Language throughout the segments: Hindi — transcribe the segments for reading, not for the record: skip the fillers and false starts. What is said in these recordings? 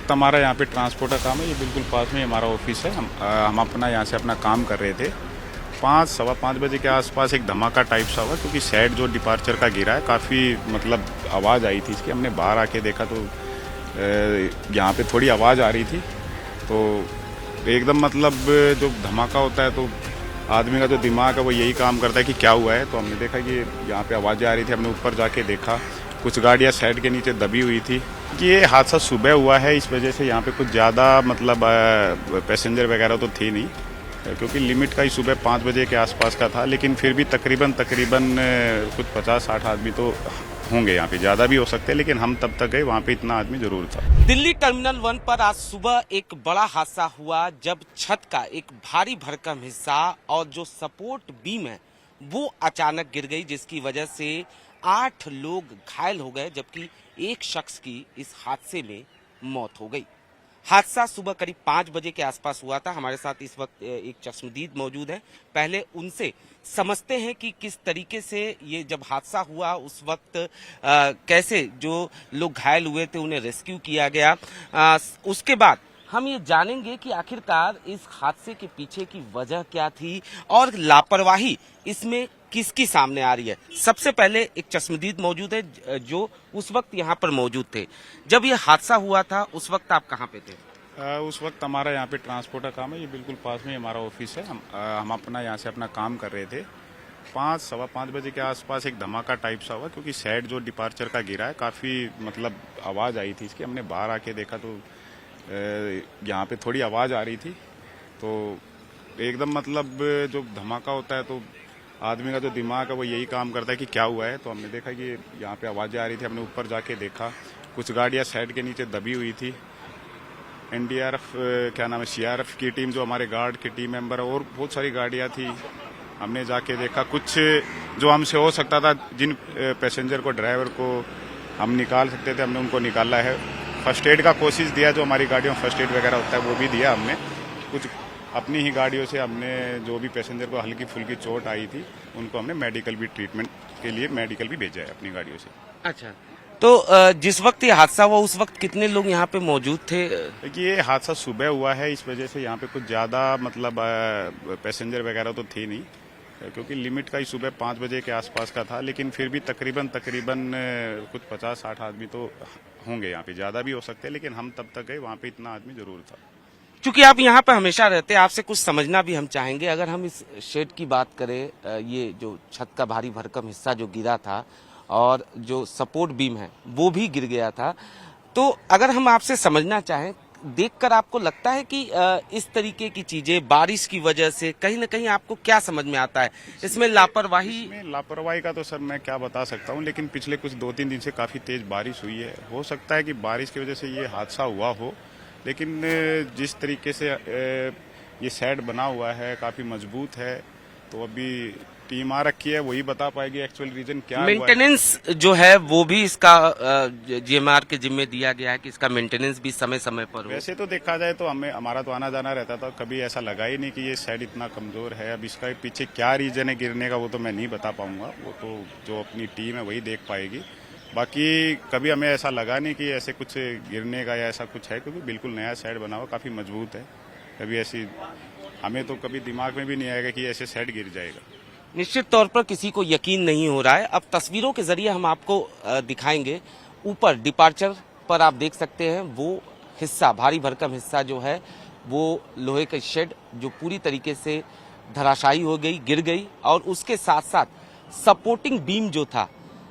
वक्त हमारा यहाँ पे ट्रांसपोर्ट का काम है। ये बिल्कुल पास में हमारा ऑफिस है। हम अपना यहाँ से अपना काम कर रहे थे। 5 सवा 5 बजे के आसपास एक धमाका टाइप सा हुआ, क्योंकि सेट जो डिपार्चर का गिरा है, काफ़ी मतलब आवाज़ आई थी इसकी। हमने बाहर आके देखा तो यहाँ पे थोड़ी आवाज़ आ रही थी, तो एकदम मतलब जो धमाका होता है तो आदमी का जो दिमाग है वो यही काम करता है कि क्या हुआ है। तो हमने देखा कि यहाँ पे आवाज़ें आ रही थी। हमने ऊपर जाके देखा, कुछ गाड़ियाँ साइड के नीचे दबी हुई थी। कि ये हादसा सुबह हुआ है, इस वजह से यहाँ पे कुछ ज़्यादा मतलब पैसेंजर वगैरह तो थी नहीं, क्योंकि लिमिट का ही सुबह 5 बजे के आसपास का था। लेकिन फिर भी तकरीबन कुछ 50-60 आदमी तो होंगे यहाँ पे, ज़्यादा भी हो सकते हैं, लेकिन हम तब तक गए वहाँ पे इतना आदमी ज़रूर था। दिल्ली टर्मिनल 1 पर आज सुबह एक बड़ा हादसा हुआ, जब छत का एक भारी भरकम हिस्सा और जो सपोर्ट बीम है वो अचानक गिर गई, जिसकी वजह से 8 लोग घायल हो गए, जबकि एक शख्स की इस हादसे में मौत हो गई। हादसा सुबह करीब 5 बजे के आसपास हुआ था। हमारे साथ इस वक्त एक चश्मदीद मौजूद है। पहले उनसे समझते हैं कि किस तरीके से ये जब हादसा हुआ उस वक्त कैसे जो लोग घायल हुए थे उन्हें रेस्क्यू किया गया। उसके बाद हम ये जानेंगे कि आखिरकार इस हादसे के पीछे की वजह क्या थी और लापरवाही इसमें किसकी सामने आ रही है। सबसे पहले एक चश्मदीद मौजूद है जो उस वक्त यहाँ पर मौजूद थे। जब ये हादसा हुआ था उस वक्त आप कहाँ पे थे? उस वक्त हमारा यहाँ पे ट्रांसपोर्ट का काम है। ये बिल्कुल पास में हमारा ऑफिस है। हम अपना यहाँ से अपना काम कर रहे थे। 5 सवा 5 बजे के आसपास एक धमाका टाइप सा हुआ, क्योंकि सेट जो डिपार्चर का गिरा है, काफ़ी मतलब आवाज़ आई थी इसकी। हमने बाहर आके देखा तो यहाँ पे थोड़ी आवाज़ आ रही थी, तो एकदम मतलब जो धमाका होता है तो आदमी का जो दिमाग है वो यही काम करता है कि क्या हुआ है। तो हमने देखा कि यहाँ पे आवाज़ें आ रही थी। हमने ऊपर जाके देखा, कुछ गाड़ियाँ साइड के नीचे दबी हुई थी। एनडीआरएफ क्या नाम है, सीआरएफ की टीम, जो हमारे गार्ड की टीम मेंबर है, और बहुत सारी गाड़ियाँ थी। हमने जाके देखा कुछ जो हमसे हो सकता था, जिन पैसेंजर को, ड्राइवर को हम निकाल सकते थे, हमने उनको निकाला है। फर्स्ट एड का कोशिश दिया, जो हमारी गाड़ियों में फर्स्ट एड वगैरह होता है वो भी दिया हमने। कुछ अपनी ही गाड़ियों से हमने जो भी पैसेंजर को हल्की फुल्की चोट आई थी उनको हमने मेडिकल भी, ट्रीटमेंट के लिए मेडिकल भी भेजा है अपनी गाड़ियों से। अच्छा, तो जिस वक्त ये हादसा हुआ उस वक्त कितने लोग यहाँ पे मौजूद थे? देखिए, ये हादसा सुबह हुआ है, इस वजह से यहाँ पे कुछ ज़्यादा मतलब पैसेंजर वगैरह तो थी नहीं, क्योंकि लिमिट का ही सुबह 5 बजे के आसपास का था। लेकिन फिर भी तकरीबन कुछ 50-60 आदमी तो होंगे यहाँ पे, ज़्यादा भी हो सकते हैं, लेकिन हम तब तक गए वहाँ पे इतना आदमी ज़रूर था। क्योंकि आप यहाँ पे हमेशा रहते हैं, आपसे कुछ समझना भी हम चाहेंगे। अगर हम इस शेड की बात करें, ये जो छत का भारी भरकम हिस्सा जो गिरा था और जो सपोर्ट बीम है वो भी गिर गया था, तो अगर हम आपसे समझना चाहें, देखकर आपको लगता है कि इस तरीके की चीजें बारिश की वजह से कहीं ना कहीं आपको क्या समझ में आता है? इसमें लापरवाही का तो सर मैं क्या बता सकता हूँ, लेकिन पिछले कुछ 2-3 दिन से काफ़ी तेज़ बारिश हुई है। हो सकता है कि बारिश की वजह से ये हादसा हुआ हो, लेकिन जिस तरीके से ये सेट बना हुआ है काफ़ी मजबूत है, तो अभी टीम आ रखी है, वही बता पाएगी एक्चुअल रीजन क्या हुआ है। मेंटेनेंस जो है वो भी इसका जीएमआर के जिम्मे दिया गया है कि इसका मेंटेनेंस भी समय समय पर हो। वैसे तो देखा जाए तो हमारा तो आना जाना रहता था, कभी ऐसा लगा ही नहीं कि ये सेट इतना कमज़ोर है। अब इसका पीछे क्या रीजन है गिरने का वो तो मैं नहीं बता पाऊंगा, वो तो जो अपनी टीम है वही देख पाएगी। बाकी कभी हमें ऐसा लगा नहीं कि ऐसे कुछ गिरने का या ऐसा कुछ है, क्योंकि बिल्कुल नया सेट बना हुआ, काफ़ी मजबूत है। कभी ऐसी हमें तो कभी दिमाग में भी नहीं आएगा कि ऐसे सेट गिर जाएगा। निश्चित तौर पर किसी को यकीन नहीं हो रहा है। अब तस्वीरों के जरिए हम आपको दिखाएंगे। ऊपर डिपार्चर पर आप देख सकते हैं वो हिस्सा, भारी भरकम हिस्सा जो है वो लोहे का शेड जो पूरी तरीके से धराशायी हो गई, गिर गई, और उसके साथ साथ सपोर्टिंग बीम जो था,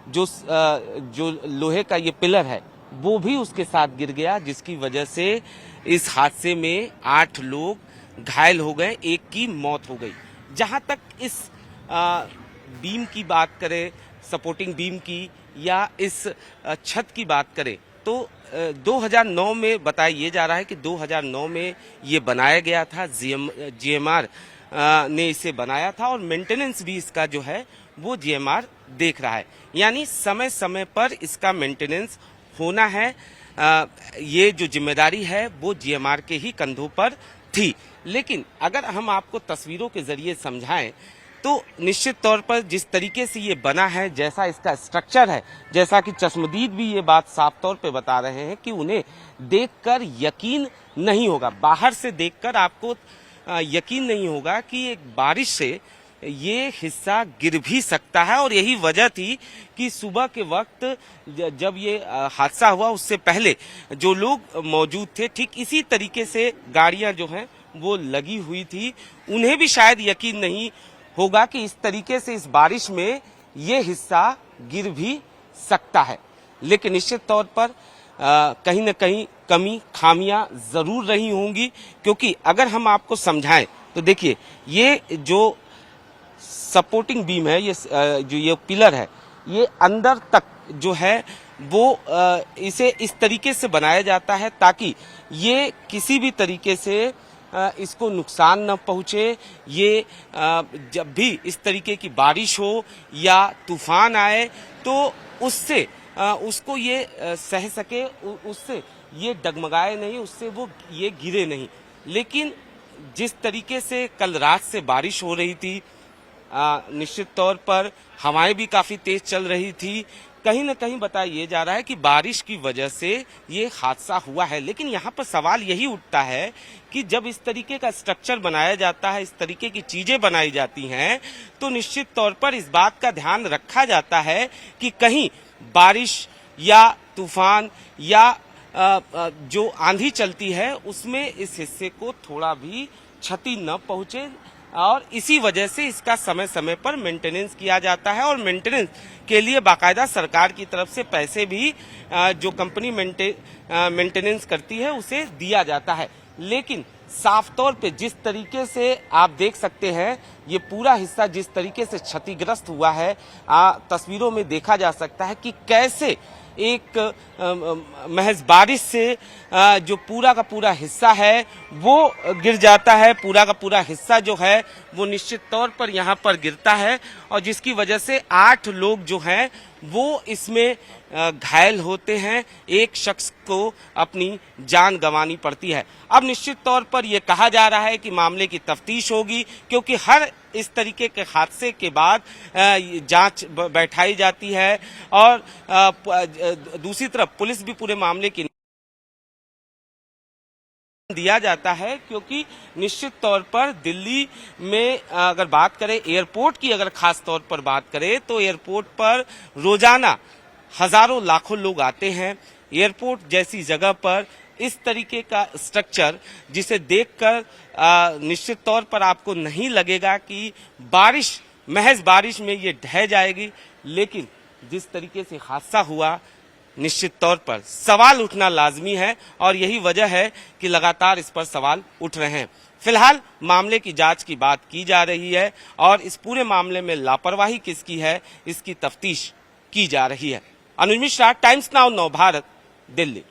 जो लोहे का ये पिलर है वो भी उसके साथ गिर गया, जिसकी वजह से इस हादसे में 8 लोग घायल हो गए, एक की मौत हो गई। जहां तक इस बीम की बात करें, सपोर्टिंग बीम की, या इस छत की बात करें, तो 2009 में बताया ये जा रहा है कि 2009 में ये बनाया गया था। जीएमआर ने इसे बनाया था और मेंटेनेंस भी इसका जो है वो जीएमआर देख रहा है। यानी समय समय पर इसका मेंटेनेंस होना है। ये जो जिम्मेदारी है वो जीएमआर के ही कंधों पर थी। लेकिन अगर हम आपको तस्वीरों के जरिए समझाएं तो निश्चित तौर पर जिस तरीके से ये बना है, जैसा इसका स्ट्रक्चर है, जैसा कि चश्मदीद भी ये बात साफ तौर पे बता रहे हैं कि उन्हें देखकर यकीन नहीं होगा, बाहर से देखकर आपको यकीन नहीं होगा कि एक बारिश से ये हिस्सा गिर भी सकता है। और यही वजह थी कि सुबह के वक्त जब ये हादसा हुआ उससे पहले जो लोग मौजूद थे, ठीक इसी तरीके से गाड़ियां जो हैं वो लगी हुई थी। उन्हें भी शायद यकीन नहीं होगा कि इस तरीके से इस बारिश में ये हिस्सा गिर भी सकता है। लेकिन निश्चित तौर पर कहीं न कहीं कमी खामियां जरूर रही होंगी, क्योंकि अगर हम आपको समझाएं तो देखिए ये जो सपोर्टिंग बीम है, ये जो ये पिलर है, ये अंदर तक जो है वो इसे इस तरीके से बनाया जाता है ताकि ये किसी भी तरीके से इसको नुकसान न पहुंचे। ये जब भी इस तरीके की बारिश हो या तूफान आए तो उससे उसको ये सह सके, उससे ये डगमगाए नहीं, उससे वो ये गिरे नहीं। लेकिन जिस तरीके से कल रात से बारिश हो रही थी, निश्चित तौर पर हवाएं भी काफी तेज चल रही थी, कहीं न कहीं बताया जा रहा है कि बारिश की वजह से ये हादसा हुआ है। लेकिन यहाँ पर सवाल यही उठता है कि जब इस तरीके का स्ट्रक्चर बनाया जाता है, इस तरीके की चीजें बनाई जाती हैं, तो निश्चित तौर पर इस बात का ध्यान रखा जाता है कि कहीं बारिश या तूफान या जो आंधी चलती है उसमें इस हिस्से को थोड़ा भी क्षति न पहुंचे। और इसी वजह से इसका समय समय पर मेंटेनेंस किया जाता है और मेंटेनेंस के लिए बाकायदा सरकार की तरफ से पैसे भी जो कंपनी मेंटेनेंस करती है उसे दिया जाता है। लेकिन साफ तौर पे जिस तरीके से आप देख सकते हैं, ये पूरा हिस्सा जिस तरीके से क्षतिग्रस्त हुआ है, तस्वीरों में देखा जा सकता है कि कैसे एक महज बारिश से जो पूरा का पूरा हिस्सा है वो गिर जाता है। पूरा का पूरा हिस्सा जो है वो निश्चित तौर पर यहाँ पर गिरता है और जिसकी वजह से 8 लोग जो हैं वो इसमें घायल होते हैं, एक शख्स को अपनी जान गंवानी पड़ती है। अब निश्चित तौर पर यह कहा जा रहा है कि मामले की तफ्तीश होगी, क्योंकि हर इस तरीके के हादसे के बाद जांच बैठाई जाती है और दूसरी तरफ पुलिस भी पूरे मामले की दिया जाता है, क्योंकि निश्चित तौर पर दिल्ली में अगर बात करें, एयरपोर्ट की अगर खास तौर पर बात करें तो एयरपोर्ट पर रोजाना हजारों लाखों लोग आते हैं। एयरपोर्ट जैसी जगह पर इस तरीके का स्ट्रक्चर जिसे देखकर निश्चित तौर पर आपको नहीं लगेगा कि बारिश, महज बारिश में ये ढह जाएगी, लेकिन जिस तरीके से हादसा हुआ, निश्चित तौर पर सवाल उठना लाजमी है और यही वजह है कि लगातार इस पर सवाल उठ रहे हैं। फिलहाल मामले की जांच की बात की जा रही है और इस पूरे मामले में लापरवाही किसकी है इसकी तफ्तीश की जा रही है। अनुज मिश्रा, टाइम्स नाउ नव भारत, दिल्ली।